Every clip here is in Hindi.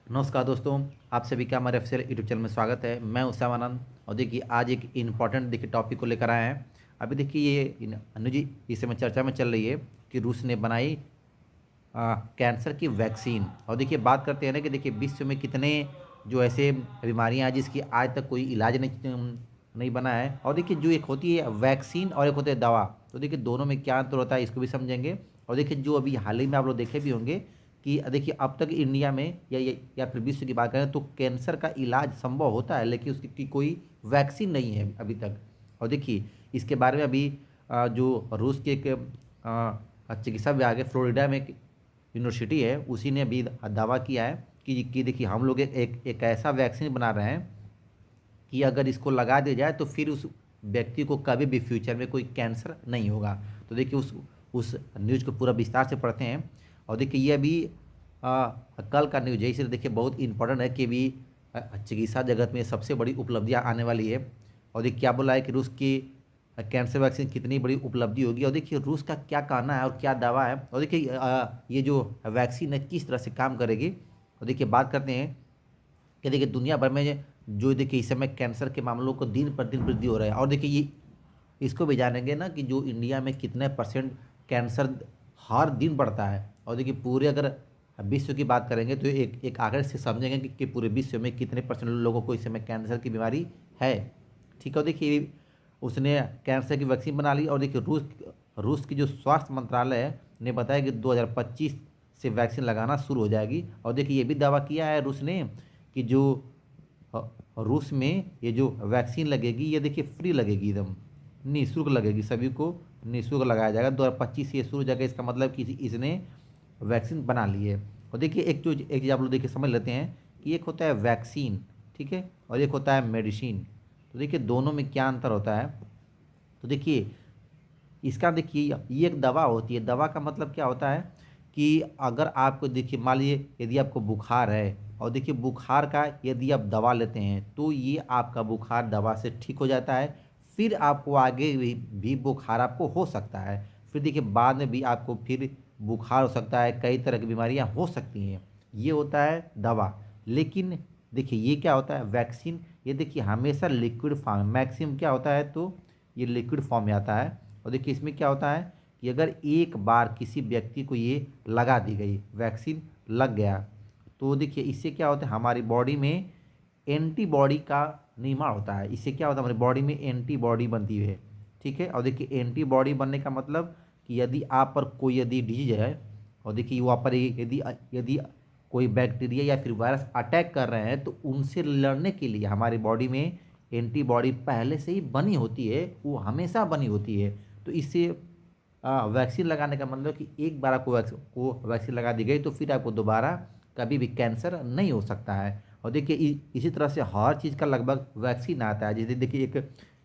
नमस्कार दोस्तों, आप सभी का हमारे ऑफिशियल यूट्यूब चैनल में स्वागत है। मैं उसाम आनंद और देखिए आज एक इम्पॉर्टेंट टॉपिक को लेकर आए हैं। अभी देखिए ये अनु जी इस समय चर्चा में चल रही है कि रूस ने बनाई कैंसर की वैक्सीन। और देखिए बात करते हैं ना कि देखिए विश्व में कितने जो ऐसे बीमारियां हैं जिसकी आज तक कोई इलाज नहीं बना है। और देखिए जो एक होती है वैक्सीन और एक होती है दवा, तो देखिए दोनों में क्या अंतर होता है इसको भी समझेंगे। और देखिए जो अभी हाल ही में आप लोग देखे भी होंगे कि देखिए अब तक इंडिया में या फिर विश्व की बात करें तो कैंसर का इलाज संभव होता है, लेकिन उसकी कोई वैक्सीन नहीं है अभी तक। और देखिए इसके बारे में अभी जो रूस के एक चिकित्सा विभाग है, फ्लोरिडा में यूनिवर्सिटी है, उसी ने अभी दावा किया है कि देखिए हम लोग एक ऐसा वैक्सीन बना रहे हैं कि अगर इसको लगा दिया जाए तो फिर उस व्यक्ति को कभी भी फ्यूचर में कोई कैंसर नहीं होगा। तो देखिए उस न्यूज़ को पूरा विस्तार से पढ़ते हैं। और देखिए ये अभी कल का न्यूज़ है, इसलिए देखिए बहुत इंपॉर्टेंट है कि अभी चिकित्सा जगत में सबसे बड़ी उपलब्धियां आने वाली है। और देखिए क्या बोला है कि रूस की कैंसर वैक्सीन कितनी बड़ी उपलब्धि होगी, और देखिए रूस का क्या कहना है और क्या दावा है, और देखिए ये जो वैक्सीन है किस तरह से काम करेगी। और देखिए बात करते हैं कि देखिए दुनिया भर में जो देखिए इस समय कैंसर के मामलों को दिन पर दिन वृद्धि हो रहा है। और देखिए ये इसको भी जानेंगे ना कि जो इंडिया में कितने परसेंट कैंसर हर दिन बढ़ता है। और देखिए पूरे अगर विश्व की बात करेंगे तो एक एक आंकड़े से समझेंगे कि पूरे विश्व में कितने परसेंट लोगों को इस समय कैंसर की बीमारी है। ठीक है, और देखिए उसने कैंसर की वैक्सीन बना ली। और देखिए रूस की जो स्वास्थ्य मंत्रालय है ने बताया कि 2025 से वैक्सीन लगाना शुरू हो जाएगी। और देखिए ये भी दावा किया है रूस ने कि जो अ, रूस में ये जो वैक्सीन लगेगी ये देखिए फ्री लगेगी, एकदम निःशुल्क लगेगी, सभी को निःशुल्क लगाया जाएगा। 2025 से ये शुरू हो जाएगा, इसका मतलब कि इसने वैक्सीन बना ली है। और देखिए एक चीज़ आप लोग देखिए समझ लेते हैं कि एक होता है वैक्सीन, ठीक है, और एक होता है मेडिसिन। तो देखिए दोनों में क्या अंतर होता है। तो देखिए इसका देखिए ये एक दवा होती है। दवा का मतलब क्या होता है कि अगर आपको देखिए मान लीजिए यदि आपको बुखार है और देखिए बुखार का यदि आप दवा लेते हैं तो ये आपका बुखार दवा से ठीक हो जाता है। फिर आपको आगे भी बुखार आपको हो सकता है, फिर देखिए बाद में भी आपको फिर बुखार हो सकता है, कई तरह की बीमारियां हो सकती हैं। ये होता है दवा। लेकिन देखिए ये क्या होता है वैक्सीन, ये देखिए हमेशा लिक्विड फॉर्म, मैक्सिमम क्या होता है तो ये लिक्विड फॉर्म में आता है। और देखिए इसमें क्या होता है कि अगर एक बार किसी व्यक्ति को ये लगा दी गई वैक्सीन, लग गया, तो देखिए इससे क्या होता है हमारी बॉडी में एंटीबॉडी का निर्माण होता है। इससे क्या होता है हमारी बॉडी में एंटीबॉडी बनती है। ठीक है, और देखिए एंटीबॉडी बनने का मतलब कि यदि आप पर कोई यदि डिजीज है और देखिए वहाँ पर यदि यदि कोई बैक्टीरिया या फिर वायरस अटैक कर रहे हैं तो उनसे लड़ने के लिए हमारी बॉडी में एंटीबॉडी पहले से ही बनी होती है, वो हमेशा बनी होती है। तो इससे वैक्सीन लगाने का मतलब कि एक बार आपको वैक्सीन लगा दी गई तो फिर आपको दोबारा कभी भी कैंसर नहीं हो सकता है। और देखिए इसी तरह से हर चीज़ का लगभग वैक्सीन आता है। जैसे देखिए एक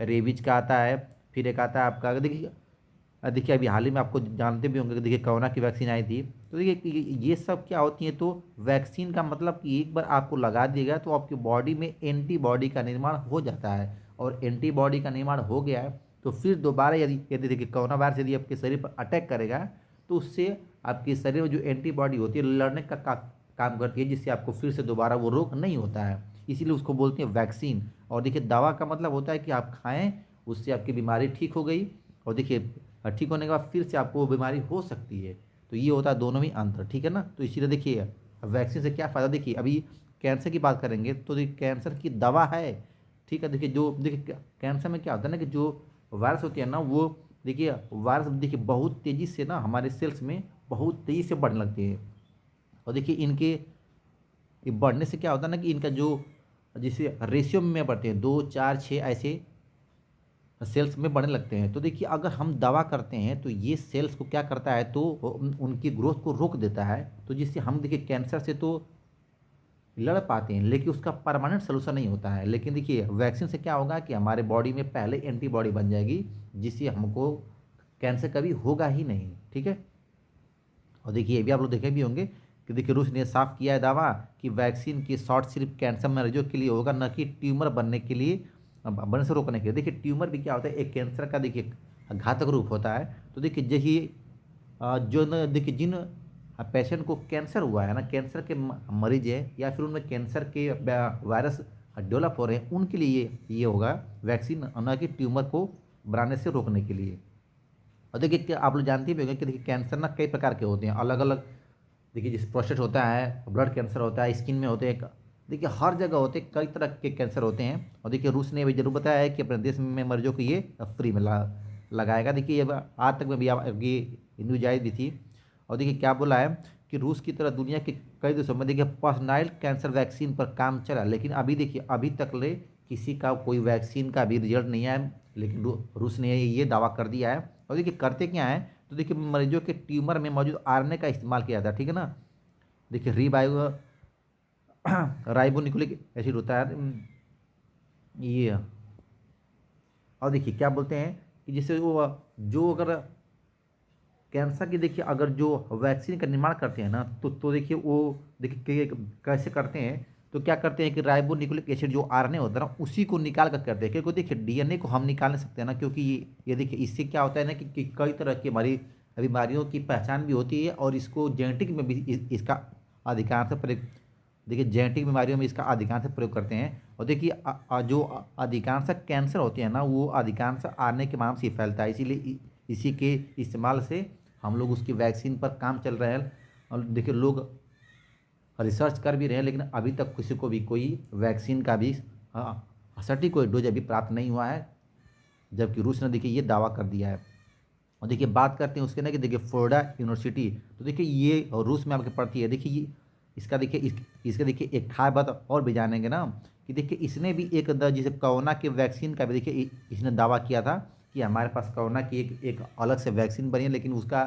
रेबीज का आता है, फिर एक आता है आपका देखिए अभी हाल ही में आपको जानते भी होंगे कि देखिए कोरोना की वैक्सीन आई थी। तो देखिए ये सब क्या होती है तो वैक्सीन का मतलब कि एक बार आपको लगा दिया गया तो आपकी बॉडी में एंटीबॉडी का निर्माण हो जाता है। और एंटीबॉडी का निर्माण हो गया है तो फिर दोबारा यदि यदि देखिए कोरोना वायरस यदि आपके शरीर पर अटैक करेगा तो उससे आपके शरीर में जो एंटीबॉडी होती है लड़ने काम करती है, जिससे आपको फिर से दोबारा वो रोग नहीं होता है। इसीलिए उसको बोलते हैं वैक्सीन। और देखिए दवा का मतलब होता है कि आप खाएं, उससे आपकी बीमारी ठीक हो गई, और देखिए ठीक होने के बाद फिर से आपको वो बीमारी हो सकती है। तो ये होता है दोनों में अंतर, ठीक है ना। तो इसीलिए देखिए वैक्सीन से क्या फ़ायदा, देखिए अभी कैंसर की बात करेंगे तो देखिए कैंसर की दवा है। ठीक है, देखिए जो देखिए कैंसर में क्या होता है ना कि जो वायरस होती है ना वो देखिए वायरस देखिए बहुत तेज़ी से ना हमारे सेल्स में बहुत तेज़ी से बढ़ने लगती है। और देखिए इनके ये बढ़ने से क्या होता है ना कि इनका जो जिसे रेशियो में बढ़ते हैं 2 4 6 ऐसे सेल्स में बढ़ने लगते हैं। तो देखिए अगर हम दवा करते हैं तो ये सेल्स को क्या करता है तो उनकी ग्रोथ को रोक देता है। तो जिससे हम देखिए कैंसर से तो लड़ पाते हैं लेकिन उसका परमानेंट सोल्यूशन नहीं होता है। लेकिन देखिए वैक्सीन से क्या होगा कि हमारे बॉडी में पहले एंटीबॉडी बन जाएगी, जिससे हमको कैंसर कभी होगा ही नहीं। ठीक है, और देखिए ये भी आप लोग देखे भी होंगे कि देखिए रूस ने साफ किया है दावा कि वैक्सीन की शॉट सिर्फ कैंसर मरीजों के लिए होगा, न कि ट्यूमर बनने के लिए, बनने से रोकने के लिए। देखिए ट्यूमर भी क्या होता है एक कैंसर का देखिए घातक रूप होता है। तो देखिए यही जो न देखिए जिन पेशेंट को कैंसर हुआ है ना, कैंसर के मरीज है या फिर उनमें कैंसर के वायरस डेवलप हो रहे हैं, उनके लिए ये होगा वैक्सीन, ना कि ट्यूमर को बनाने से रोकने के लिए। और देखिए क्या आप लोग जानते भी होंगे कि देखिए कैंसर ना कई प्रकार के होते हैं अलग अलग। देखिए जैसे प्रोस्टेट होता है, ब्लड कैंसर होता है, स्किन में होते हैं, देखिए हर जगह होते हैं, कई तरह के कैंसर होते हैं। और देखिए रूस ने भी जरूर बताया है कि अपने देश में मरीजों को ये फ्री में लगाएगा। देखिए ये आज तक में भी ये न्यूज आई भी थी। और देखिए क्या बोला है कि रूस की तरह दुनिया के कई देशों में देखिए पर्सनाइल कैंसर वैक्सीन पर काम चला, लेकिन अभी देखिए अभी तक ले किसी का कोई वैक्सीन का भी रिजल्ट नहीं आया। लेकिन रूस ने ये दावा कर दिया है। और देखिए करते क्या है, तो देखिए मरीजों के ट्यूमर में मौजूद आरएनए का इस्तेमाल किया जाता है, ठीक है ना। देखिए राइबोन्यूक्लिक एसिड होता है ये। और देखिए क्या बोलते हैं कि जैसे वो जो अगर कैंसर की देखिए अगर जो वैक्सीन का निर्माण करते हैं ना, तो देखिए वो देखिए कैसे करते हैं। तो क्या करते हैं कि राइबोन्यूक्लिक एसिड जो आरएनए होता है ना, उसी को निकाल कर करते हैं, क्योंकि देखिए डीएनए को हम निकाल नहीं सकते ना, क्योंकि ये देखिए इससे क्या होता है ना कि कई तरह की हमारी बीमारियों की पहचान भी होती है, और इसको जेनेटिक में भी इसका अधिकांश प्रयोग, देखिए जेनेटिक बीमारियों में इसका अधिकांश प्रयोग करते हैं। और देखिए जो अधिकांश कैंसर होते हैं ना, वो अधिकांश आरएनए के माध्यम से फैलता है, इसीलिए इसी के इस्तेमाल से हम लोग उसकी वैक्सीन पर काम चल रहा है। और देखिए लोग रिसर्च कर भी रहे हैं, लेकिन अभी तक किसी को भी कोई वैक्सीन का भी सटीक कोई डोज अभी प्राप्त नहीं हुआ है, जबकि रूस ने देखिए ये दावा कर दिया है। और देखिए बात करते हैं उसके ना कि देखिए फ्लोरिडा यूनिवर्सिटी, तो देखिए ये रूस में आपके पढ़ती है। देखिए ये इसका देखिए इसका देखिए एक खास बात और भी जानेंगे ना, कि देखिए इसने भी एक जैसे कोरोना के वैक्सीन का भी देखिए इसने दावा किया था कि हमारे पास कोरोना की एक अलग से वैक्सीन बनी है, लेकिन उसका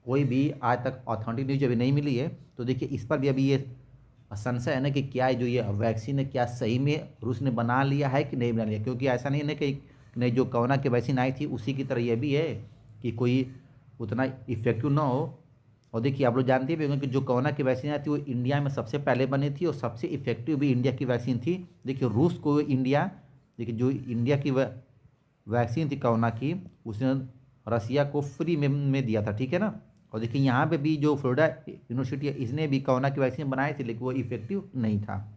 कोई भी आज तक ऑथेंटिक न्यूज अभी नहीं मिली है। तो देखिए इस पर भी अभी ये संशय है ना कि क्या जो ये वैक्सीन है क्या सही में रूस ने बना लिया है कि नहीं बना लिया, क्योंकि ऐसा नहीं है ना कि नहीं जो कोरोना की वैक्सीन आई थी उसी की तरह ये भी है कि कोई उतना इफेक्टिव ना हो। और देखिए आप लोग जानते भी होंगे कि जो कोरोना की वैक्सीन आई थी वो इंडिया में सबसे पहले बनी थी, और सबसे इफेक्टिव भी इंडिया की वैक्सीन थी। देखिए रूस को इंडिया, देखिए जो इंडिया की वैक्सीन थी कोरोना की, उसने रसिया को फ्री में दिया था, ठीक है ना। और देखिए यहाँ पे भी जो फ्लोरिडा यूनिवर्सिटी है, इसने भी कोरोना की वैक्सीन बनाई थी, लेकिन वो इफेक्टिव नहीं था,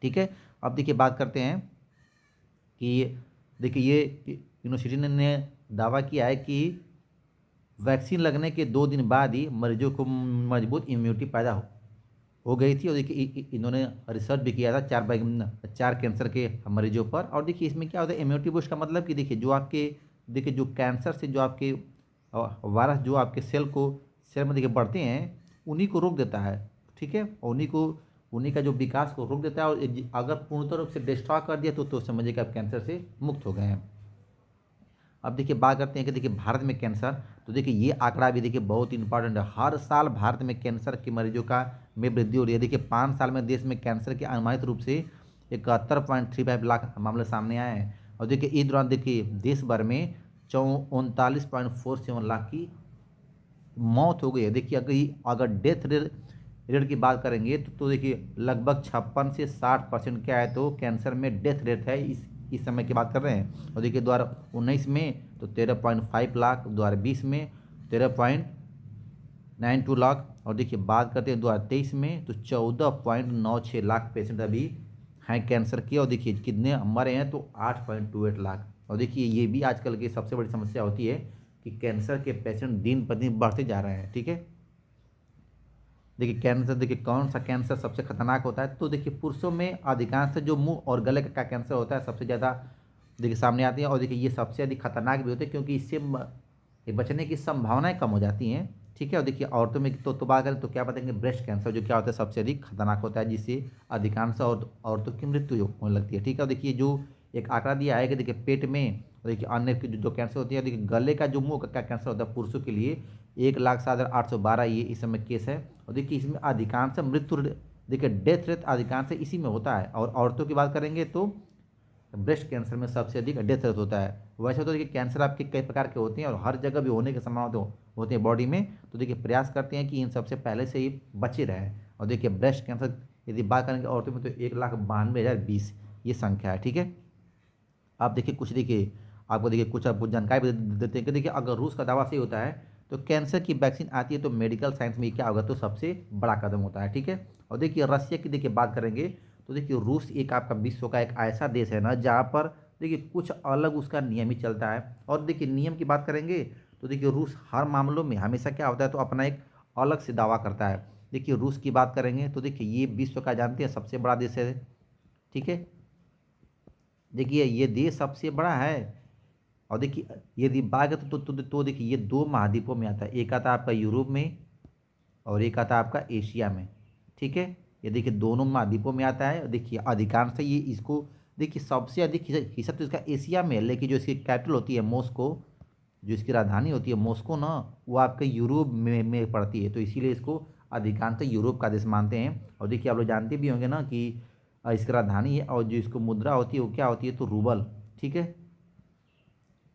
ठीक है। अब देखिए बात करते हैं कि देखिए ये यूनिवर्सिटी ने दावा किया है कि वैक्सीन लगने के 2 दिन बाद ही मरीजों को मजबूत इम्यूनिटी पैदा हो गई थी। और देखिए इन्होंने रिसर्च भी किया था 4 कैंसर के मरीजों पर। और देखिए इसमें क्या होता है इम्यूनिटी बूस्ट का मतलब कि देखिए जो आपके, देखिए जो कैंसर से जो आपके वायरस जो आपके सेल में देखिए बढ़ते हैं, उन्हीं को रोक देता है, ठीक है। और उन्हीं का जो विकास को रोक देता है, और अगर पूर्णतः रूप से डिस्ट्रॉय कर दिया तो समझिए कि आप कैंसर से मुक्त हो गए हैं। अब देखिए बात करते हैं कि देखिए भारत में कैंसर, तो देखिए ये आंकड़ा भी देखिए बहुत इंपॉर्टेंट है। हर साल भारत में कैंसर के मरीजों का में वृद्धि हो रही है। देखिए 5 साल में देश में कैंसर के अनुमानित रूप से 71.35 लाख मामले सामने आए हैं। और देखिए इस दौरान देखिए देश भर में 39.47 लाख की मौत हो गई है। देखिए अगर डेथ रेट की बात करेंगे तो देखिए लगभग 56 से 60% क्या है, तो कैंसर में डेथ रेट है इस समय की बात कर रहे हैं। और देखिए 2019 में तो 13.5 लाख, 2020 में 13.92 लाख, और देखिए बात करते हैं 2023 में तो 14.96 लाख पेशेंट अभी हैं कैंसर के। और देखिए कितने मरे हैं तो 8.28 लाख। और देखिए ये भी आजकल की सबसे बड़ी समस्या होती है कि कैंसर के पेशेंट दिन पर दिन बढ़ते जा रहे हैं, ठीक है। देखिए कैंसर, देखिए कौन सा कैंसर सबसे खतरनाक होता है, तो देखिए पुरुषों में अधिकांश जो मुंह और गले का कैंसर होता है सबसे ज़्यादा देखिए सामने आती है। और देखिए ये सबसे अधिक खतरनाक भी होते हैं, क्योंकि इससे ये बचने की संभावनाएं कम हो जाती हैं, ठीक है। और देखिए औरतों में तो बात करें तो क्या बताएंगे, ब्रेस्ट कैंसर जो क्या होता है सबसे अधिक खतरनाक होता है, जिससे अधिकांश औरतों की मृत्यु होने लगती है, ठीक है। और देखिए जो एक आंकड़ा दिया है कि देखिए पेट में, और देखिए अन्य की जो कैंसर होती है, देखिए गले का जो मुंह का कैंसर होता है पुरुषों के लिए 1,07,812 ये इस समय केस है। और देखिए इसमें अधिकांश मृत्यु, देखिए डेथ रेट अधिकांश इसी में होता है। और औरतों की बात करेंगे तो ब्रेस्ट कैंसर में सबसे अधिक डेथ रेट होता है। वैसे तो देखिए कैंसर आपके कई प्रकार के होते हैं और हर जगह भी होने की संभावना होती है बॉडी में, तो देखिए प्रयास करते हैं कि इन सबसे पहले से ही बचे रहें। और देखिए ब्रेस्ट कैंसर यदि बात करेंगे औरतों में तो 1,92,020 ये संख्या है, ठीक है। आप देखिए कुछ देखिए आपको देखिए कुछ आपको जानकारी भी देते हैं कि देखिए अगर रूस का दावा सही होता है तो कैंसर की वैक्सीन आती है तो मेडिकल साइंस में क्या होगा, तो सबसे बड़ा कदम होता है, ठीक है। और देखिए रशिया की देखिए बात करेंगे तो देखिए रूस एक आपका विश्व का एक ऐसा देश है ना जहाँ पर देखिए कुछ अलग उसका नियम ही चलता है। और देखिए नियम की बात करेंगे तो देखिए रूस हर मामलों में हमेशा क्या होता है, तो अपना एक अलग से दावा करता है। देखिए रूस की बात करेंगे तो देखिए ये विश्व का जानते हैं सबसे बड़ा देश है, ठीक है। देखिए ये देश सबसे बड़ा है। और देखिए यदि बात है तो देखिए ये दो महाद्वीपों में आता है, एक आता है आपका यूरोप में और एक आता है आपका एशिया में, ठीक है। ये देखिए दोनों महाद्वीपों में आता है। देखिए अधिकांश ये इसको देखिए सबसे अधिक हिस्सा तो इसका एशिया में है, लेकिन जो इसकी कैपिटल होती है मॉस्को, जो इसकी राजधानी होती है मॉस्को ना, वो आपके यूरोप में पड़ती है, तो इसीलिए इसको अधिकांश यूरोप का देश मानते हैं। और देखिए आप लोग जानते भी होंगे ना कि इसकी राजधानी है और जो इसको मुद्रा होती है वो क्या होती है, तो रूबल, ठीक है।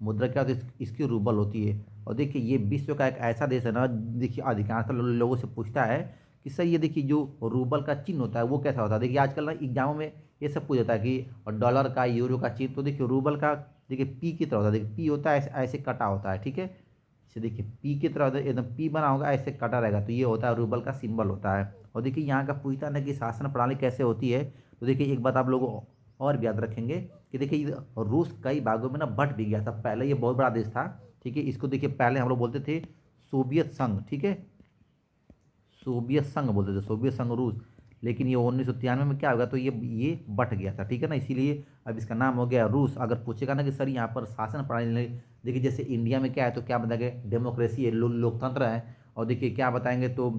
मुद्रा क्या होती है इसकी रूबल होती है। और देखिए ये विश्व का एक ऐसा देश है ना, देखिए अधिकांश लोगों से पूछता है कि सर ये देखिए जो रूबल का चिन्ह होता है वो कैसा होता है। देखिए आजकल ना एग्जामों में ये सब पूछ जाता है कि डॉलर का यूरो का चिन्ह, तो देखिए रूबल का देखिए पी की तरह होता है। देखिए पी होता है ऐसे ऐसे कटा होता है, ठीक है। इसे देखिए पी की तरह एकदम पी बना होगा ऐसे कटा रहेगा, तो ये होता है रूबल का सिंबल होता है। और देखिए यहाँ का पूछता है ना कि शासन प्रणाली कैसे होती है, तो देखिए एक बात आप लोग और भी याद रखेंगे कि देखिए रूस कई भागों में ना बंट भी गया था। पहले ये बहुत बड़ा देश था, ठीक है। इसको देखिए पहले हम लोग बोलते थे सोवियत संघ, ठीक है, सोवियत संघ बोलते थे, सोवियत संघ रूस। लेकिन ये 1993 में क्या होगा, तो ये बट गया था, ठीक है ना। इसीलिए अब इसका नाम हो गया रूस। अगर पूछेगा ना कि सर यहाँ पर शासन प्रणाली देखिए जैसे इंडिया में क्या है, तो क्या बताएंगे डेमोक्रेसी है, लोकतंत्र है। और देखिए क्या बताएंगे तो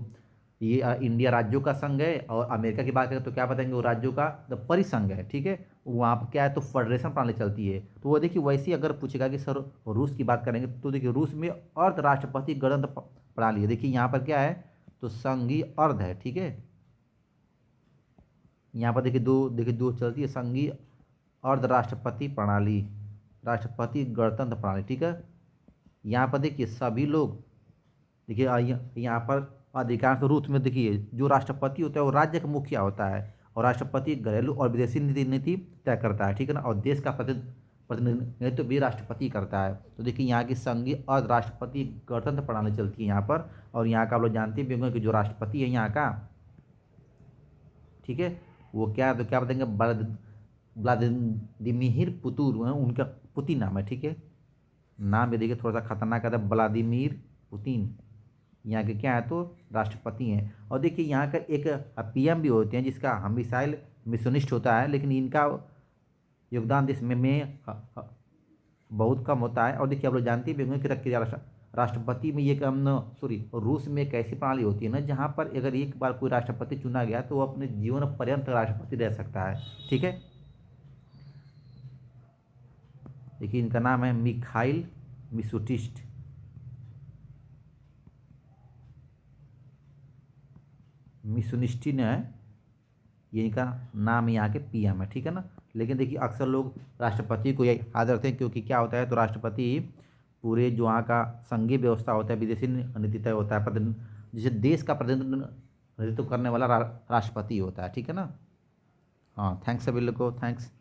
ये इंडिया राज्यों का संघ है। और अमेरिका की बात करें तो क्या बताएंगे, वो राज्यों का परिसंघ है, ठीक है। वहाँ पर क्या है, तो फेडरेशन प्रणाली चलती है। तो वो देखिए वैसे ही अगर पूछेगा कि सर रूस की बात करेंगे तो देखिए रूस में अर्ध राष्ट्रपति गणतंत्र प्रणाली है। देखिए यहाँ पर क्या है, तो संघीय अर्ध है, ठीक है। यहाँ पर देखिए दो चलती है, संघीय अर्ध राष्ट्रपति प्रणाली, राष्ट्रपति गणतंत्र प्रणाली, ठीक है। यहाँ पर देखिए सभी लोग देखिए यहाँ पर अधिकांश रूस में देखिए जो राष्ट्रपति होता है वो राज्य का मुखिया होता है, और राष्ट्रपति घरेलू और विदेशी नीति नीति तय करता है, ठीक है ना। और देश का प्रतिनिधित्व भी राष्ट्रपति करता है। तो देखिए यहाँ की संघीय और राष्ट्रपति गणतंत्र प्रणाली चलती है यहाँ पर। और यहाँ का आप लोग जानते भी होंगे कि जो राष्ट्रपति है यहाँ का, ठीक है, वो क्या, तो क्या बताएंगे व्लादिमीर पुतुर, उनका पुतिन नाम है, ठीक है। नाम भी देखिए थोड़ा सा खतरनाक आता है, व्लादिमीर पुतिन यहाँ के क्या है, तो राष्ट्रपति हैं। और देखिए यहाँ का एक पीएम भी होते हैं जिसका हम मिसाइल मिशनिस्ट होता है, लेकिन इनका योगदान देश में बहुत कम होता है। और देखिए आप लोग जानते भी होंगे कि राष्ट्रपति में ये कम सॉरी रूस में एक ऐसी प्रणाली होती है ना जहाँ पर अगर एक बार कोई राष्ट्रपति चुना गया तो वो अपने जीवन पर्यंत राष्ट्रपति रह सकता है, ठीक है। देखिए इनका नाम है मिखाइल मिशुटिस्ट, मिशुनिस्टिन है, ये इनका नाम यहाँ के पीएम है, ठीक है ना। लेकिन देखिए अक्सर लोग राष्ट्रपति को याद रखते हैं, क्योंकि क्या होता है, तो राष्ट्रपति पूरे जो वहाँ का संघीय व्यवस्था होता है, विदेशी नीति तय होता है, जिसे देश का प्रतिनिधित्व करने वाला राष्ट्रपति होता है, ठीक है ना। हाँ थैंक्स सभी लोग को, थैंक्स।